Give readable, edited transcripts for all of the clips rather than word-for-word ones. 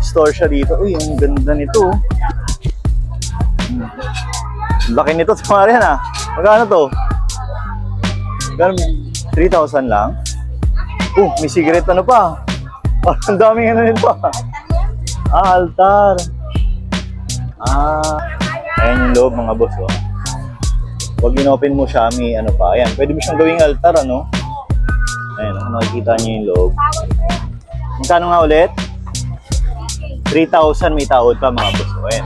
Store siya dito. Uy, ang ganda nito. Laki nito sa mga rin ah. Magkano to? Magkano? 3,000 lang? May cigarette ano pa? Ang daming ano nito pa. Altar. Ayan yung loob mga boss. Pag in-open mo siya, may ano pa. Ayan, pwede mo siyang gawing altar, ano? Ayan, makikita niyo yung loob. Magkano nga ulit? 3,000 may tawad pa mga boss. Ayan.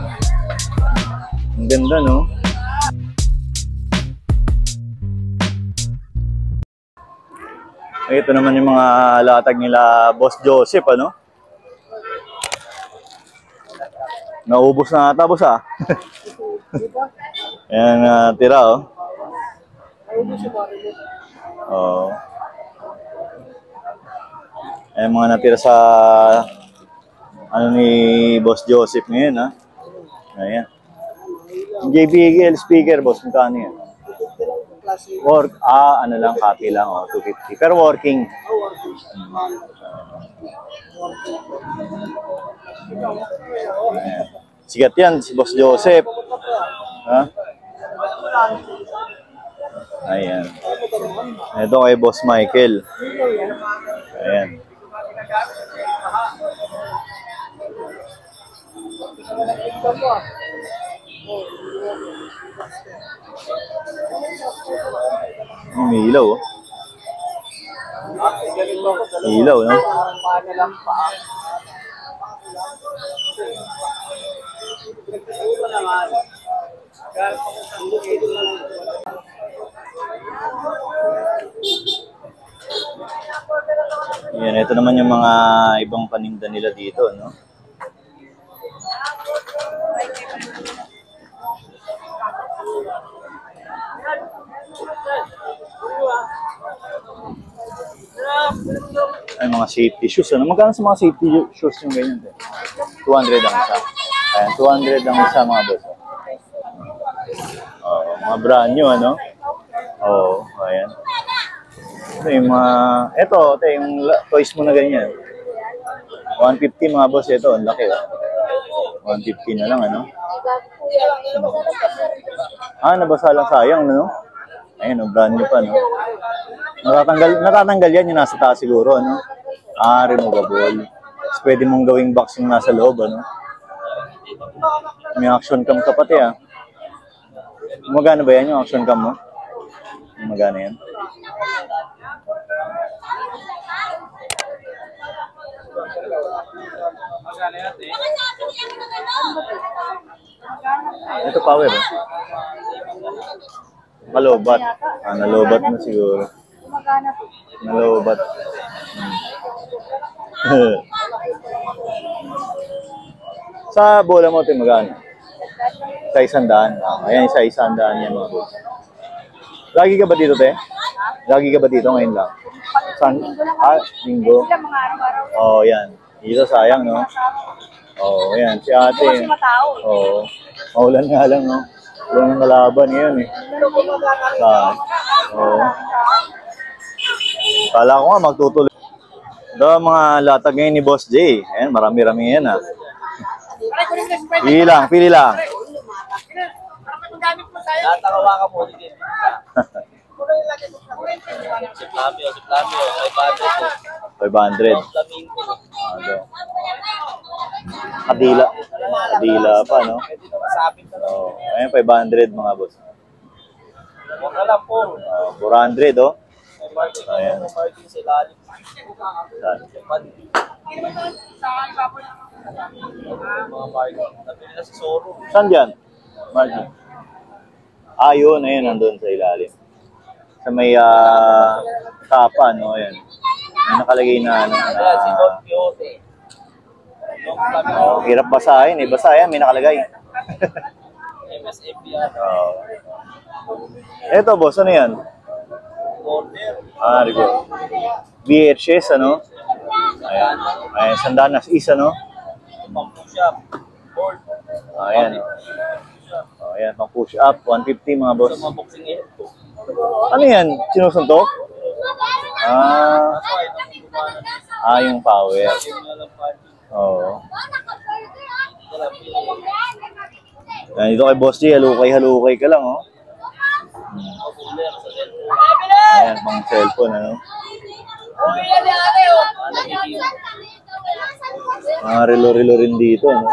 Ang ganda, no? Ito naman yung mga latag nila Boss Joseph, ano? Naubos na ata, boss, ah. Ayan, tira, oh. Oh. Ayan, mga natira sa ano ni Boss Joseph ngayon, ha? Ayan. JBL speaker, boss, magkano yan? Ano lang, copy lang, oh, 250. Pero working. Sigat yan, si Boss Joseph. Ha? Ayan. Ito kay Boss Michael. Ayan. May ilaw, oh. Ilaw, no? Yan, ito naman yung mga ibang paninda nila dito, no? Ay, mga safety shoes, ano? Magkano sa mga safety shoes yung ganyan? 200 ang isa. Ayan, 200 ang isa mga boss. Mga brand new, ano? Ayan. Ito yung mga, ito yung toys mo na ganyan. 150 mga boss, ito, ang laki, oh. 150 na lang, ano? Nabasa lang, sayang, no? Ayun, brand new pa, no? Natatanggal yan yung nasa taas siguro, ano? Removable. Tapos pwede mong gawing box yung nasa loob, ano? May action cam ka pati, ah. Magana ba yan yung action cam mo? Magana yan? Ito power, eh. Nalobat. Nalobat na siguro. Nalobat. Sa bola mo, ito magana? Sa 100. Ayan, sa 100 yan mga boss. Lagi ka ba dito, te? Lagi ka ba dito ngayon lang? Linggo. Yan. Dito sayang, no? Yan. Si ate. Maulan nga lang, no? Wala nang kalaban ngayon, eh. Kala ko nga magtutuloy. Ito mga latag ngayon ni Boss J. Ayan, marami-rami yan, ha. Pili lang. Natakawa ka mo din. Siplamio, 500. 500. Kadila pa, no? Ayan, 500 mga boss. Mura lang po. 400, oh. Ayan. Saan dyan? Margin. Yun, ayun, nandun sa ilalim. Sa may tapa, no? Ayan. May nakalagay na, hirap basahin, eh. Basahin, may nakalagay. MSAP. Eto, boss, ano yan? Rigo. VHS, ano? Ayan. Ayan, sandanas isa, no? Ayan. Ayan, pang push up, 150 mga boss. Ano yan? Sinusuntok? Yung power. Oo. Yan, dito kay Boss J, halukay-halukay ka lang, oh. Ayan, pang cellphone, ano. Mga relo-relo rin dito, no.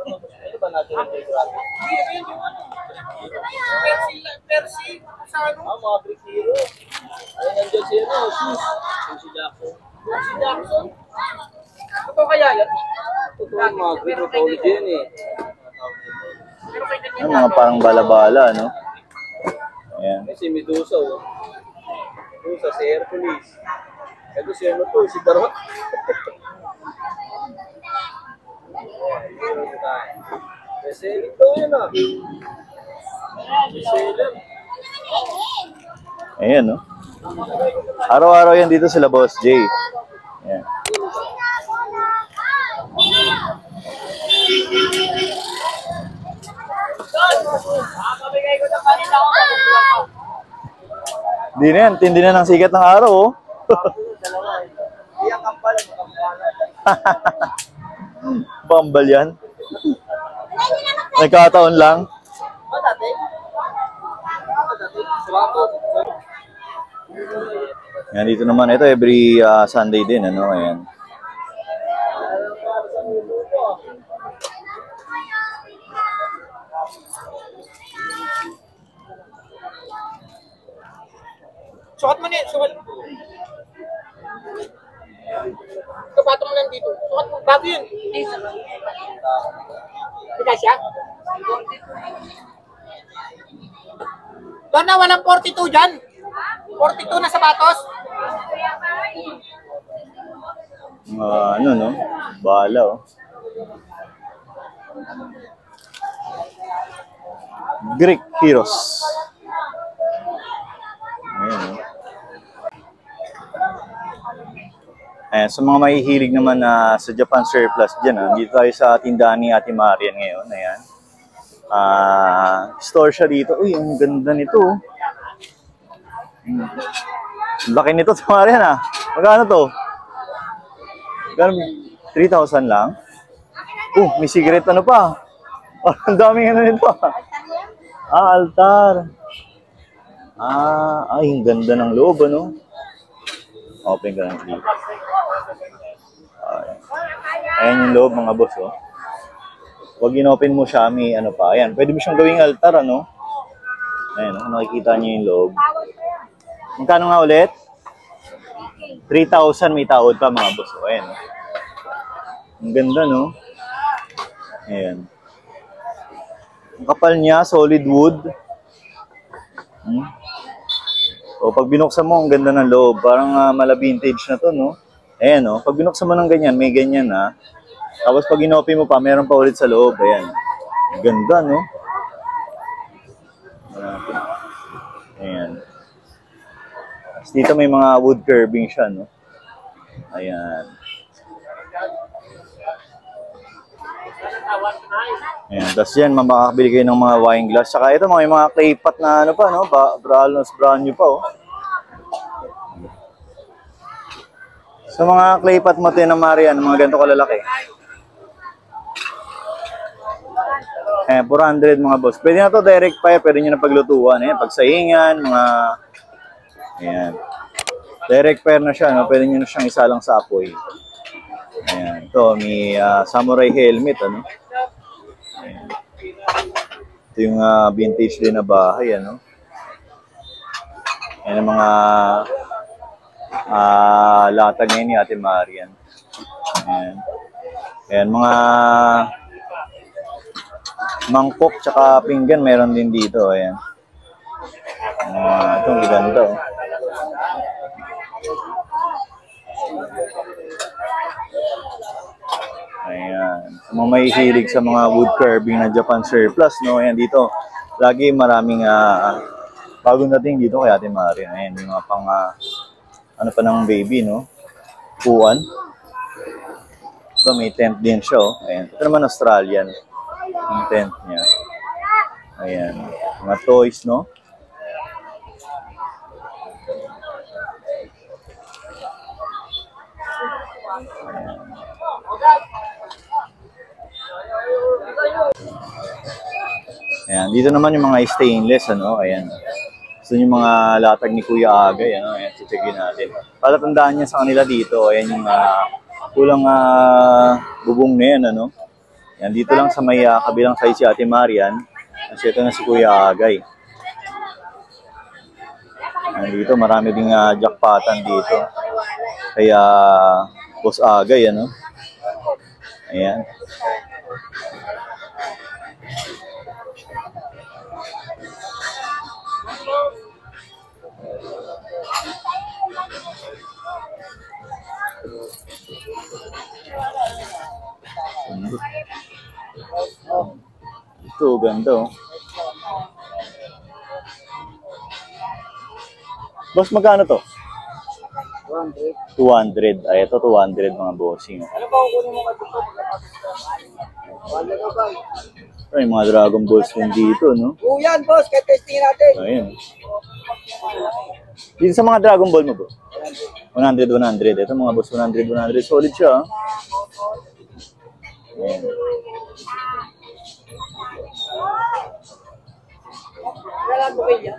Ano ba natin yung grabe? Mga Greek hero. Ay, nandiyan si ano, si Jackson. Si Jackson? Ito kaya yan? Ito yung mga Greek mythology yan eh. Yan, mga parang bala-bala, no. Ayan. Si Medusa, oh. Medusa, si Hercules. Ito si ano to, si Darot. Bestseller daw yan ah. Bestseller. Ayan, no. Araw-araw yan dito sila Boss J. Ayan. Hindi na yan, tindi na ng sikat ng araw, oh. Iyang kampal. Bambal yan. Nagkataon lang. Dati? Yan, dito naman. Ito every Sunday din, ano. Ayan. Sukat mo na, sukat mo. Kapato mo lang dito. Sukat mo, bago yun. Hindi siya? Doon na, walang 42 dyan. 42 na sapatos. Ano, no? Bala, oh. Greek heroes. Ayan, oh. Ayan, sa mga mahihilig naman sa Japan surplus dyan, dito tayo sa tindahan ni Ate Marian ngayon. Ayan. Store siya dito. Uy, ang ganda nito. Laki nito sa Marian, ah. Magkano to? Magkano? 3,000 lang? May cigarette ano pa? Ang daming ano nito. Altar. Ay, ang ganda ng loob, ano? Open ka lang dito. Ayan yung loob, mga boss, oh. Huwag in-open mo siya, may ano pa. Ayan, pwede mo siyang gawing altar, ano? Ayan, oh, nakikita niyo yung loob. Magkano nga ulit? 3,000, may tawad pa, mga boss, oh. Ayan, oh. Ang ganda, no? Ayan. Ang kapal niya, solid wood. O, pag binuksan mo, ang ganda ng loob. Parang mala vintage na to, no? Ayan, no? Pag binuksan mo ng ganyan, may ganyan, ha? Tapos pag inopen mo pa, meron pa ulit sa loob. Ayan. Ang ganda, no? Ayan. Tapos dito may mga wood curving siya, no? Ayan. Ayan. Tapos yan, makakabili kayo ng mga wine glass. Saka ito, may mga clay pot na ano pa, no? Brand new pa, oh. So mga clay pot mo na Marian, mga ganito kalalaki. Ayan, 400 mga boss. Pwede na to direct fire, pwede nyo na paglutuan. Ayan, pagsahingan, mga... Ayan. Direct fire na siya, no? Pwede nyo na siyang isalang sa apoy. Ayan, ito, may samurai helmet, ano? Ayan. Ito yung vintage din na bahay, ano? Ayan ang mga latag ngayon ni Ate Marian. Ayan. Ayan, mga mangkok tsaka pinggan meron din dito. Ayan. Itong ganda, oh. Ayan. Sa mga may hilig sa mga wood carving na Japan surplus, no? Ayan, dito. Lagi maraming bagong dating dito kay Ate Marian. Ayan, yung mga pang ano pa ng baby, no? Puan. So, may tent din siya, oh. Ayan. Ito naman Australian. Yung tent niya. Ayan. Mga toys, no? Ayan, dito naman yung mga stainless, ano, ayan. So yung mga latag ni Kuya Agay, ano, ayan, checkin natin. Palatandaan niya sa kanila dito, ayan yung kulang bubong na yan, ano. Ayan, dito lang sa may kabilang side si Ate Marian, kasi ito na si Kuya Agay. Ayan, dito marami ding jackpotan dito. Kaya Boss Agay, ano. Ayan. Ito, ganda oh. Boss, magkano to? 200. Ay, ito 200 mga bossing. Ano ba kukunin mo kasi ito? Wala na ba? Ay, mga Dragon Balls din dito, no? Oo yan, boss. Kaya testing natin. Ayun. Dito sa mga Dragon Ball mo, bro? 100, 100. Ito mga boss, 100, 100. Solid siya, ah. Ayan. Wala po kayo.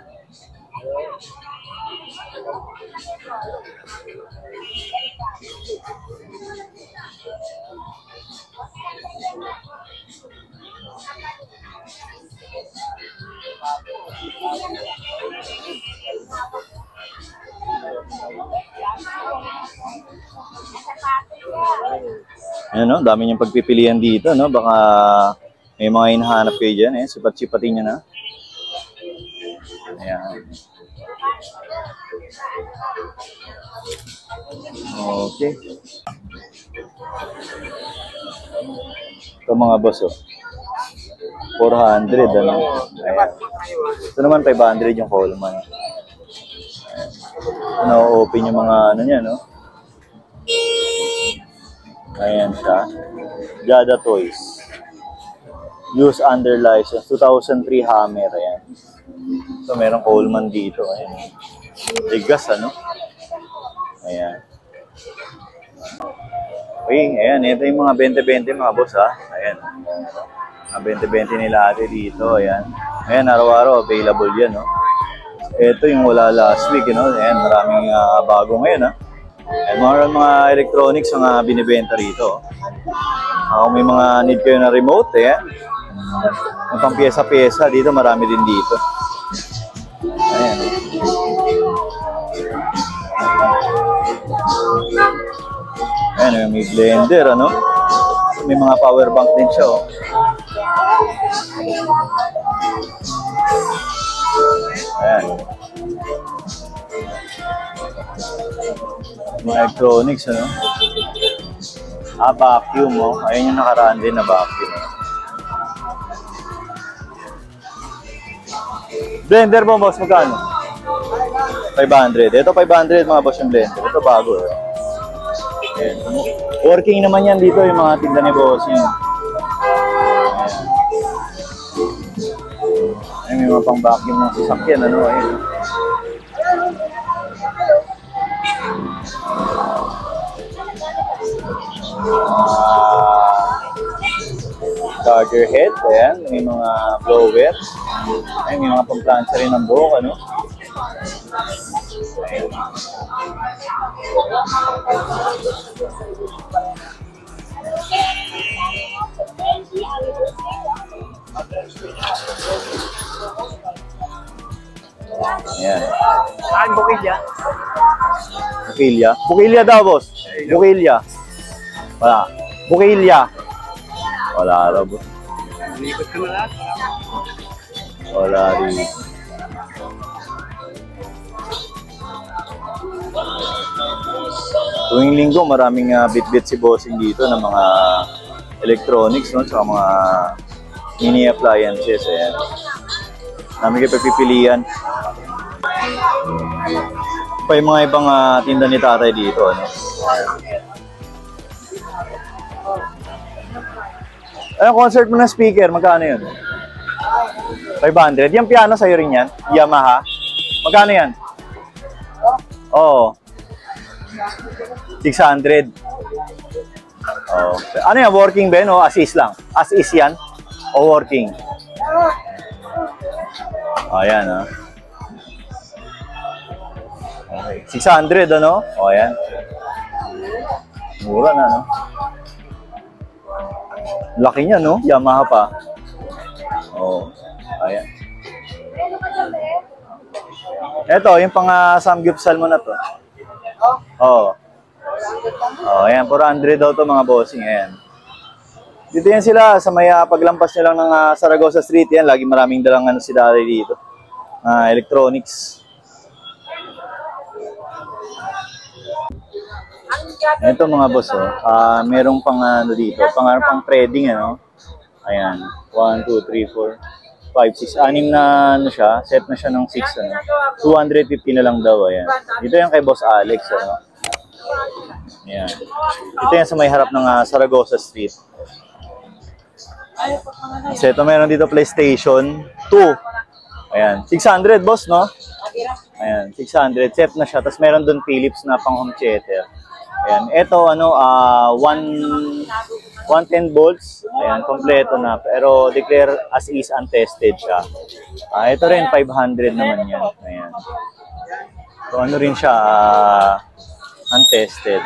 Ayan, no? Dami niyang pagpipilian dito, no? Baka may mga hinahanap kayo dyan, eh. Sipat-sipatin niyo na. Ayan. Okay. Ito mga boss, oh. 400, ano? Ayan. Ito naman 500 yung Coleman. Na-open yung mga ano niya, no? Ayan siya. Jada Toys. Use under license. 2003 Hammer. Ayan. So, merong Coleman dito. Ayan. Ligas, ano? Ayan. Okay, ayan. Ito yung mga 20-20 mga boss, ha? Ayan. Mga 20-20 nila ate dito. Ayan. Ayan, araw-araw available yan, no? Ito yung wala last week, you know? Ayan, maraming bago ngayon, ha? Ayan, mga electronics ang binibenta rito. Kung may mga need kayo na remote, ayan. Yung pang pyesa-pyesa, dito marami din dito. Ayan. Ayan, may blender, ano? May mga power bank din siya, oh. Ayan. Mga electronics, ano? Vacuum, oh. Ayan yung nakaraan din na vacuum. Blender mo, boss, magkano? 500. Ito 500 mga boss yung blender. Ito bago, eh. Ayan. Working naman yan dito yung mga tinda ni boss yun. Ayan, may mga pang vacuum ng sasakyan, ano, ayun. Charger head, ayan, may mga blower. Ayan, may mga pang-plancha rin ng buhok, ano. Ayan. Ayan. Saan bukilya? Bukilya. Bukilya daw, boss. Bukilya. Wala. Bukilya. Wala raw, boss. Likod ka na lahat. Wala rin. Tuwing linggo, maraming bit-bit si bossing dito ng mga electronics, no? Tsaka mga mini appliances. Ayan. Dami kayo pagpipilian. Pa yung mga ibang tinda ni tatay dito, ano? Ayun, concert mo ng speaker, magkano yun? 500. Yung piano sa'yo rin yan? Yamaha? Magkano yan? Oo. 600. Oh. Ano yan? Working ba yun o as is lang? As is yan? O working? Ayan, ha. Okay. 600, ano? O, ayan. Mura na, no? Laki niya, no? Yamaha pa. Oh, ayan. Ito, yung pang samgyupsal mo na to. Oh. Oh, ayan. 400 daw to mga bossing. Ayan. Dito yan sila sa may paglampas nyo lang ng Saragosa Street. Yan, lagi maraming dalang ano si Dari dito. Electronics. Ito mga boss, oh. Merong pang ano dito, pang trading, ano. Ayan, 1, 2, 3, 4, 5, 6, 6 na ano siya, set na siya ng 6, ano. 250 na lang daw, ayan. Dito yan kay Boss Alex, ano. Ayan. Ito yan sa may harap ng Saragosa Street. So ito meron dito PlayStation 2. Ayan, 600 boss, no? Ayan, 600. Set na siya. Tapos meron doon Philips na pang home theater. Ayan, ito ano, 110 volts. Ayan, kompleto na. Pero declare as is untested siya. Ito rin, 500 naman yan. Ayan. So ano rin siya, untested.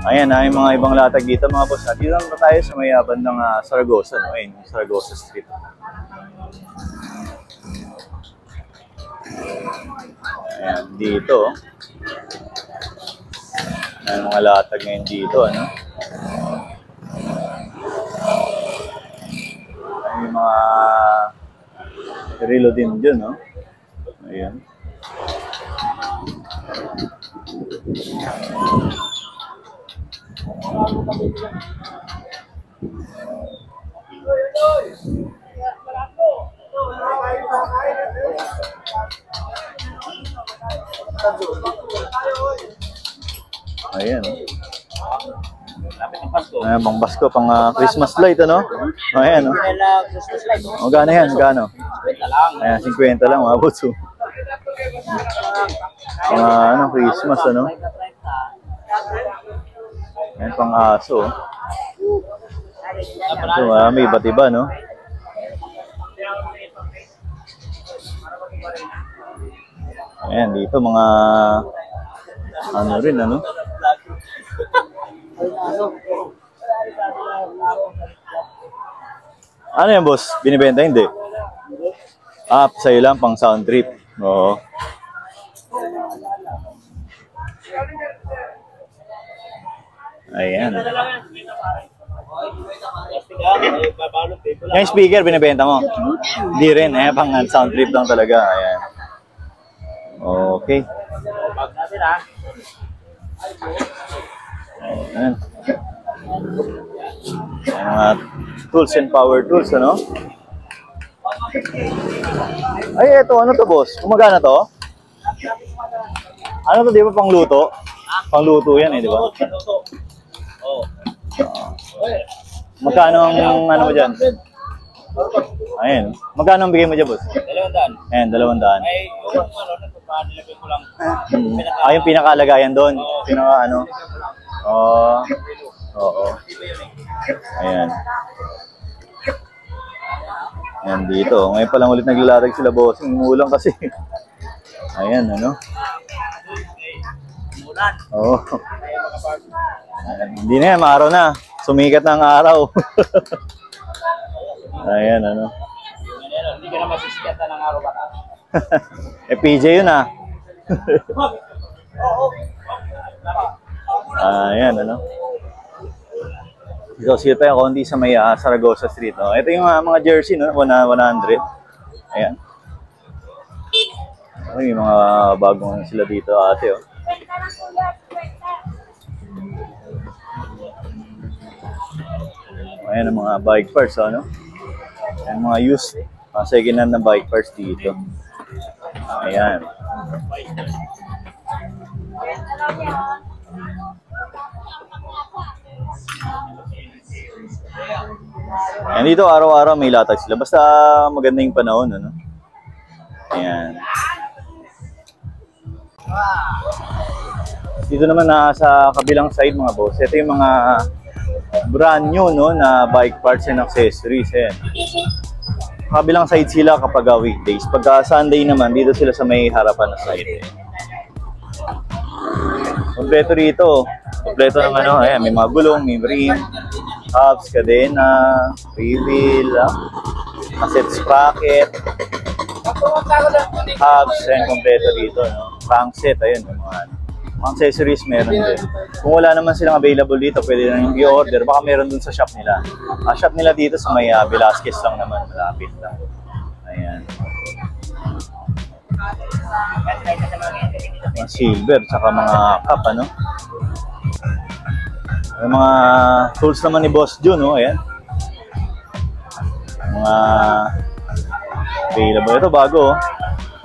Ayan na, yung mga ibang latag dito mga boss. Dito lang tayo sa may bandang Saragosa, no? Ayun, Saragosa Street. Ayan, dito. Ayan, mga latag ngayon dito, ano? Ayan, yung mga relo din dyan, no? Ayan. Ayan. Ayan, pang Pasko, pang Christmas light, ano? Ayan, no? O, gano yan? Gano? Ayan, 50 lang, mga boss. Pang ano, Christmas, ano? Ayan, pang aso. Ito, marami, iba't iba, no? Ayan, dito mga ano rin, ano? Ano yan, boss? Binibenta, hindi? Sa'yo lang, pang sound trip. Oo. Ayan. Yung speaker, binibenta mo? Hindi rin, pang sound trip lang talaga. Ayan. Okay. Ayan. Mga tools and power tools, ano? Ay, eto, ano to, boss? Kumagana to? Ano to, di ba pang luto? Pang luto yan, di ba? Magkano ang ano mo dyan? Ayun. Magkano ang bigay mo dyan, boss? 200. Ayan, 200. Ay, yung ano, nagpapanilagay ko lang. Yung pinakalagayan doon. Pinaka ano? Oo. Ayan. Ayan dito. Ngayon pa lang ulit naglalatag sila, boss. Umuulan kasi. Ayan, ano? Oo. Ayan. Hindi na yan, maaraw na. Sumikat na ang araw. Ayan, ano? Hindi ka na masisikatan ng araw baka. PJ yun, Ayan, ano? So, sito tayo konti sa may Saragosa Street, no? Ito yung mga jersey, no? 100. Ayan. May mga bagong sila dito, ate, oh. Ayan ang mga bike parts, ano? Ayan mga used, second hand na bike parts dito. Ayan. And dito araw-araw may latag sila. Basta maganda yung panahon, ano? Ayan. Dito naman sa kabilang side mga boss. Ito yung mga brand new, no, na bike parts and accessories. Ayan. Kabilang side sila kapag weekdays. Pagka Sunday naman, dito sila sa may harapan na side. Kompleto rito. Kompleto ng ano, ayan, may mga gulong, may rim, hubs, kadena, wheel, cassette sprocket, hubs, ayan, kompleto dito, no? Crankset, ayun, mga accessories meron din. Kung wala naman silang available dito, pwede na yung i-order. Baka meron dun sa shop nila. Shop nila dito sa may Velasquez lang naman, malapit lang. Ayan. Mga silver, tsaka mga cup, ano? Yung mga tools naman ni Boss Jun, no? Ayan. Mga available. Ito, bago, oh.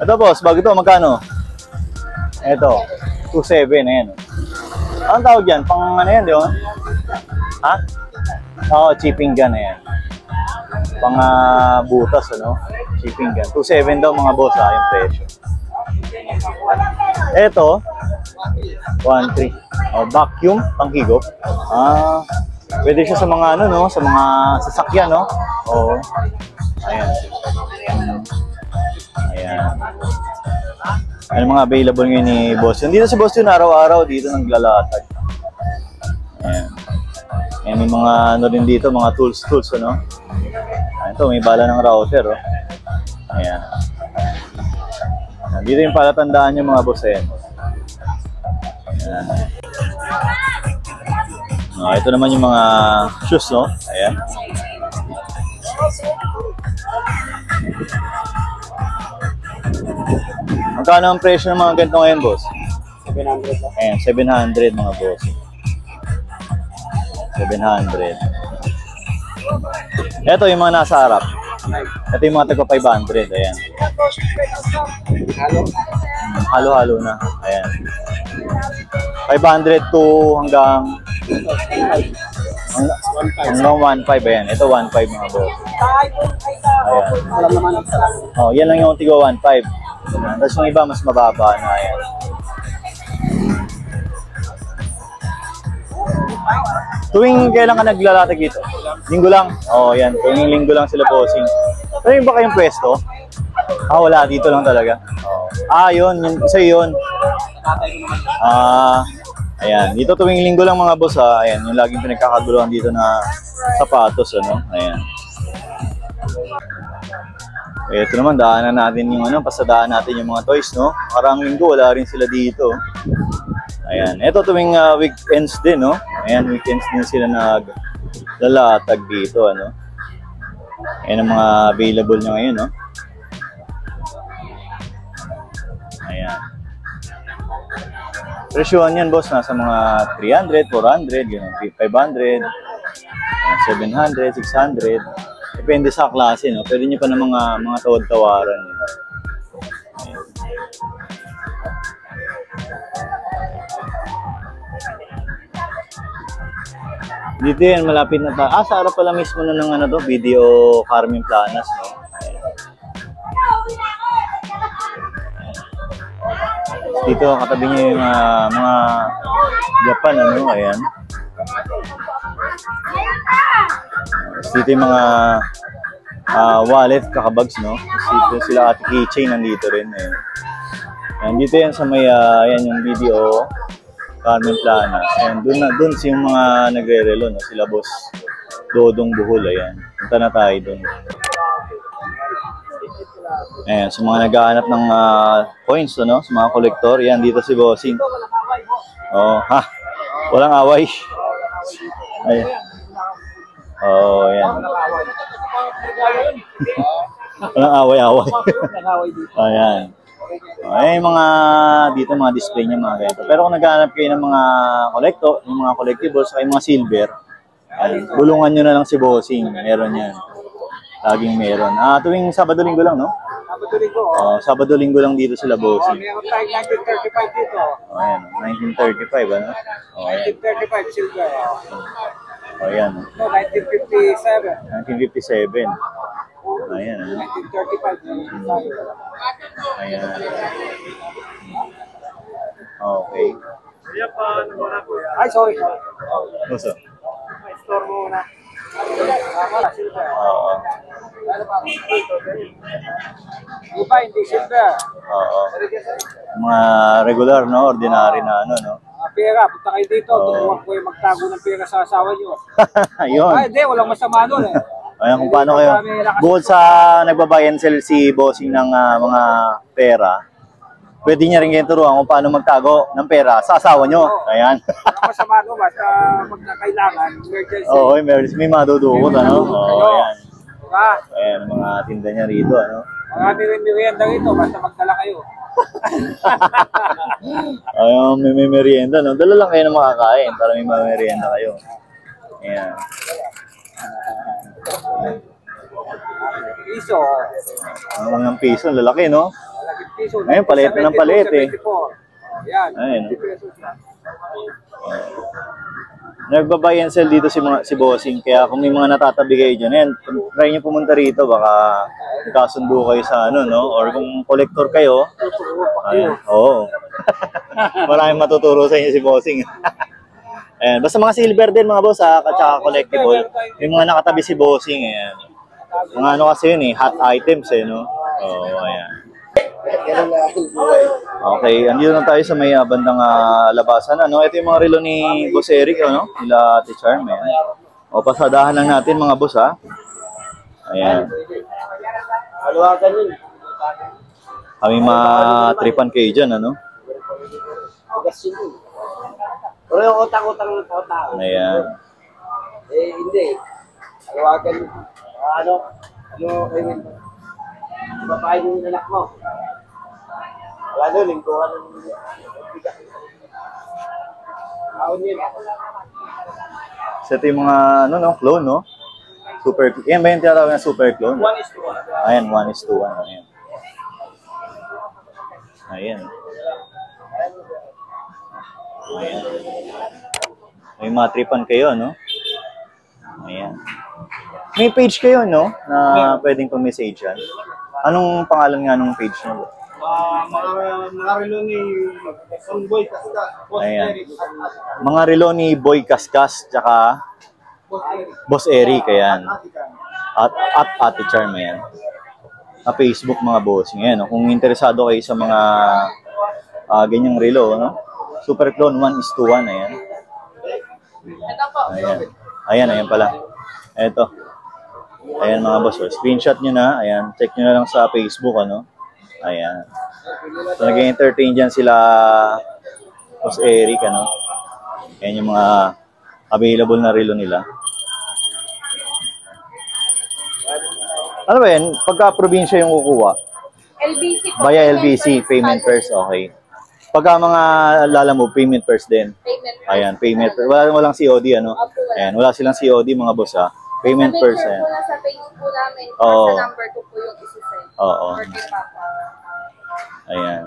Ito, boss, bago ito, magkano? Ito, 2.7, ayan. Anong tawag yan? Pang ano yan, di ba? Ha? Oo, chipping gun, ayan. Pang butas, ano? Chipping gun. 2.7 daw mga boss, yung presyo. Ito, 1.3. Oh, vacuum, panghigop. Pwede siya sa mga ano, no? Sa mga sasakyan, no? Oo. Ayan. Ayan. Ano mga available ngayon ni Boss Jun. Dito si Boss Jun araw-araw dito naglalatag. Ayan. Ayan, may mga ano rin dito, mga tools, ano? Ayan, ito, may bala ng router, oh. Ayan. Dito yung palatandaan yung mga boss, ayan. Ayan. Ito naman yung mga shoes, no? Ayan. Magkano ang presyo ng mga ganito ngayon, boss? 700 lang. Ayan, 700 mga boss. 700. Ito yung mga nasa harap. Ito yung mga taga 500. Ayan. Halo-halo na. Ayan. 500 to hanggang 1.5. Ayan. Ito 1.5 mga boss. Ayan. Oh, yan lang yung tigo 1.5. Tapos yung iba mas mababa na. Ayan. Tuwing kailan ka naglalatag dito? Linggo lang? Oo, yan. Tuwing linggo lang sila bossing. Pero yung ba kayong pwesto? Wala. Dito lang talaga. Yun. Isa yun. Ayan. Dito tuwing linggo lang mga boss, ha. Ayan. Yung laging pinagkakaguluhan dito na sapatos, ano. Ayan. Ito naman, daanan natin yung ano, pasadaan natin yung mga toys, no? Karang linggo, wala rin sila dito. Ayan. Ito tuwing weekends din, no? Ayan, weekends din sila naglalatag dito, ano? Ayan ang mga available nyo ngayon, no? Ayan. Presyohan yan, boss, nasa mga 300, 400, gano'n, 500, 700, 600. Depende sa klase, no? Pwede nyo pa ng mga tawad-tawaran. Ayan. Dito yan, malapit na sa harap pala mismo na ng ano to, Video Carmen Planas, no? Ayan. Dito, katabi niya yung mga Japan, ano? Ayan. Dito yung mga wallet, kakabags, no? Dito sila Ate Keychain, nandito rin. Ayan. Ayan, dito yan sa may, ayan yung Video Carmen Planas. Ayan, dun yung mga nagre-relo, no? Sila Boss Dodong Buhol, ayan. Punta na tayo dun. Ayan, sa mga naghahanap ng coins, no? Sa mga kolektor, yan, dito si Bossing. Walang away. Ayan. Ayan. Walang away-away. Ayan. Mga dito mga display niya mga ganito. Pero kung naghahanap kayo ng mga yung mga collectibles, yung mga silver, bulungan nyo na lang si Bossing. Meron yan. Laging meron. Tuwing Sabado-Linggo lang, no? Sabado-Linggo. Sabado-Linggo lang dito sila Bossing. Meron tayong 1935 dito. Ayan, 1935, ano? 1935 silver. O, yan. No, 1957. 1957. Ayan, 1935. Ayan. Okay. Ay, sorry. Gusto? Store mo muna. Oo. Iba, hindi silver. Oo. Mga regular, no? Ordinary na ano, no? Pera, punta kayo dito. Turuan ko yung magtago ng pera sa asawa nyo. Ayun. Ay, hindi, walang masama nun eh. Ayan kung paano kayo. Bukod sa nagbabuy and sell si bossing ng mga pera, pwede niya rin kayo turuan kung paano magtago ng pera sa asawa nyo. Ayan. Walang masama nun, basta magkakailangan, emergency. Oo, may madudukot, ano? Oo, ayan. Diba? Ayan, mga tinda niya rito, ano? Marami rin merienda rito, basta magdala kayo. Ayun, may merienda, no? Dala lang kayo na makakain para may merienda kayo. Ayan. Piso. Ang piso, lalaki, no? Malaking piso. Ayun, palit na ng palit, eh. 74. Yan. Ayun, no? 50 pesos yan. Nagbabuy and sell dito si bossing, kaya kung may mga natatabi kayo dyan, ayan, try nyo pumunta rito, baka kasundo kayo sa ano, no? Or kung collector kayo, ayan, oo. Maraming matuturo sa inyo si bossing. Ayan, basta mga silver din mga boss, ha, at saka collectible. May mga nakatabi si bossing, ayan. Mga ano kasi yun, eh, hot items, eh, no? Oo, ayan. Okay, andito na tayo sa may bandang labasan. Ano? Ito yung mga relo ni Boss Eric, ano? Nila Ate Charm. Ayan. O, pasadahan lang natin mga boss, ha? Ayan. Haluwagan yun. Kami matripan kayo dyan, ano? Agas yun. Pero yung utang-utang ng tao. Ayan. Eh, hindi. Haluwagan yun. Ano kayo yun? Ipapain yung anak mo. Wala doon, lingkuhan ng bigas. Kaon yun. So, ito yung mga, ano, no? Clone, no? Super, yan ba yung tinatawag na super clone? 1:1. Ayan, 1:1. Ayan. Ayan. Ayan. May matripan kayo, no? Ayan. May page kayo, no? Na pwedeng pag-messagean. Anong pangalan nga nung page nyo? Mga relo ni Boy Kaskas. Ayan. Mga relo ni Boy Kaskas, tsaka Boss Eric, ayan. At Ate Charm, ayan. Sa Facebook, mga bossing. Ayan, no? Kung interesado kayo sa mga ganyang relo, no? Super Clone 1:1, ayan. Ayan. Ayan, ayan pala. Eto. Ayan mga boss, screenshot nyo na. Ayan, check nyo na lang sa Facebook, ano. Ayan. So, nag-entertain dyan sila Boss Eric, ano. Ayan yung mga available na relo nila. Ano ba yan? Pagka-probinsya yung kukuha? LBC po. Via LBC, payment first, okay. Pagka mga lalamove, payment first din. Payment first. Ayan, payment first. Walang COD, ano. Ayan, wala silang COD, mga boss, ha. Payment Sa first, picture ayan. po na sa page po namin. Oo. Sa number ko po yung isisend. Oo. Or kay Papa. Ayan.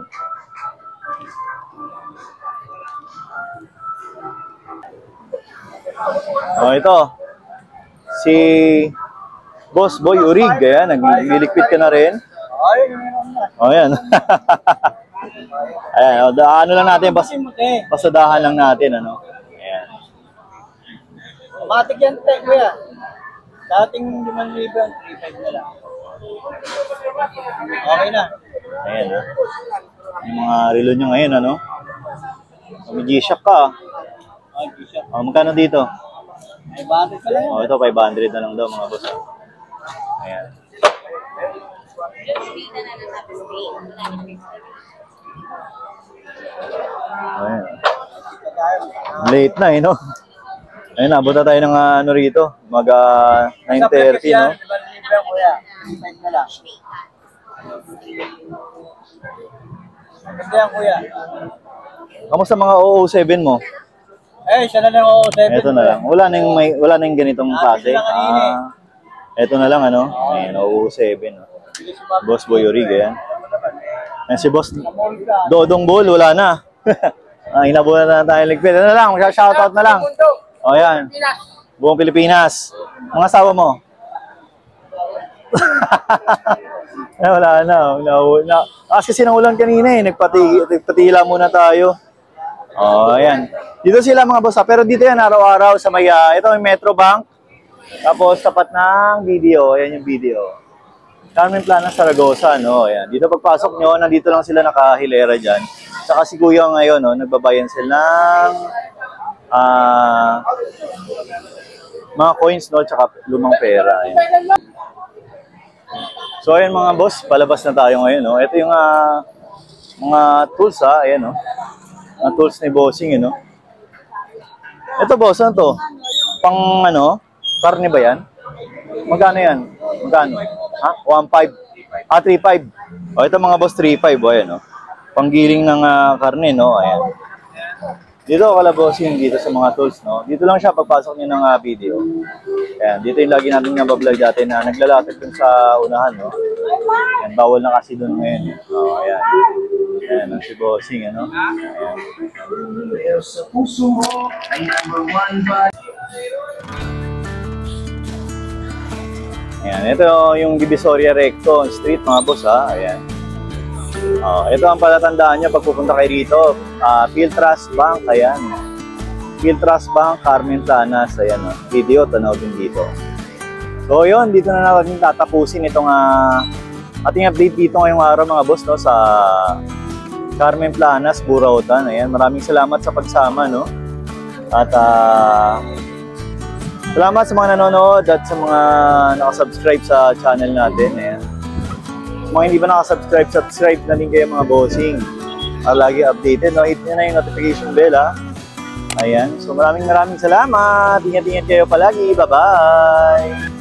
Oh, ito. Si Boss Boy Urig, ayan, nagliligpit ka na rin. Oh, ayan. Ayan, ano lang natin, pasadahan lang natin, ano. Ayan. Matik yan, te, kuya. Dating 5,000 ang 3,500 na lang. Okay na. Ayan, ha. Yung mga relo nyo ngayon, ano. May G-Shock ka, ah. Oh, magkano dito? May bakit ka lang. Oh, ito 500 na lang daw, mga boss. Ayan. Ayan. Late na, eh, no? Ayun, nabot na tayo ng ano rito. Mag 9:30, no? 5,000 kuya. 3,500 na lang. Kasi yan, kuya. Kamusta mga 007 mo? Eh, siya na lang ako 7. Ito na lang. Wala na yung ganitong klase. Ito na lang, ano? Ayan, 007. No? Boss Boy Urig, ayan. Ayan si Boss Dodong Bol, wala na. Inabunan na tayo ligpit. Ano na lang, mag-shoutout na lang. O, ayan. Buong Pilipinas. Mga asawa mo? Ay, wala na. Kasi sinulan kanina eh. Nagpatila muna tayo. Oh, ayan. Dito sila mga boss. Pero dito yan araw-araw sa may, ito yung Metro Bank. Tapos tapat ng video. Ayan yung video. Carmen Plana, Zaragoza, no? Ayan. Dito pagpasok nyo, nandito lang sila nakahilera dyan. Saka si Kuya ngayon, no? Nagbabayan sila ng mga coins, no? Tsaka lumang pera. Ayan. So, ayan mga boss, palabas na tayo ngayon, no? Ito yung mga tools, ha? Ayan, no? Mga tools ni Bossing, no? Ito, boss, ano to? Pang, ano? Karne ba yan? Magkano yan? Magkano? Ha? 1.5? 3.5. O, ito mga boss, 3.5. O, ayan, no? Panggiling ng karne, no? Ayan. Dito, Bossing, dito sa mga tools, no? Dito lang siya pagpasok niyo ng video. Ayan, dito yung lagi natin nabablog dati na naglalatag dun sa unahan, no? Ayan, bawal na kasi dun ngayon. O, ayan. Ayan, ang si Bossing, ano? Ayan. Sa puso mo ay number one ba? Ayan, ito yung Divisoria Recto Street, mga boss, ha? Ayan. Ito ang palatandaan nyo pag pupunta kayo dito. Philtrust Bank, ayan. Philtrust Bank, Carmen Planas, ayan. Video, tanaw din dito. So, yun, dito na natin tatapusin itong ating update dito ngayong araw, mga boss, no? Sa Carmen Planas, Burautan. Ayan, maraming salamat sa pagsama, no? At, salamat sa mga nanonood at sa mga nakasubscribe sa channel natin. Ayan. Sa mga hindi pa nakasubscribe, subscribe na din kayo mga bossing. Para lagi updated. No? Hit nyo na yung notification bell, ha? Ayan. So maraming salamat. Ingat-ingat kayo palagi. Bye-bye!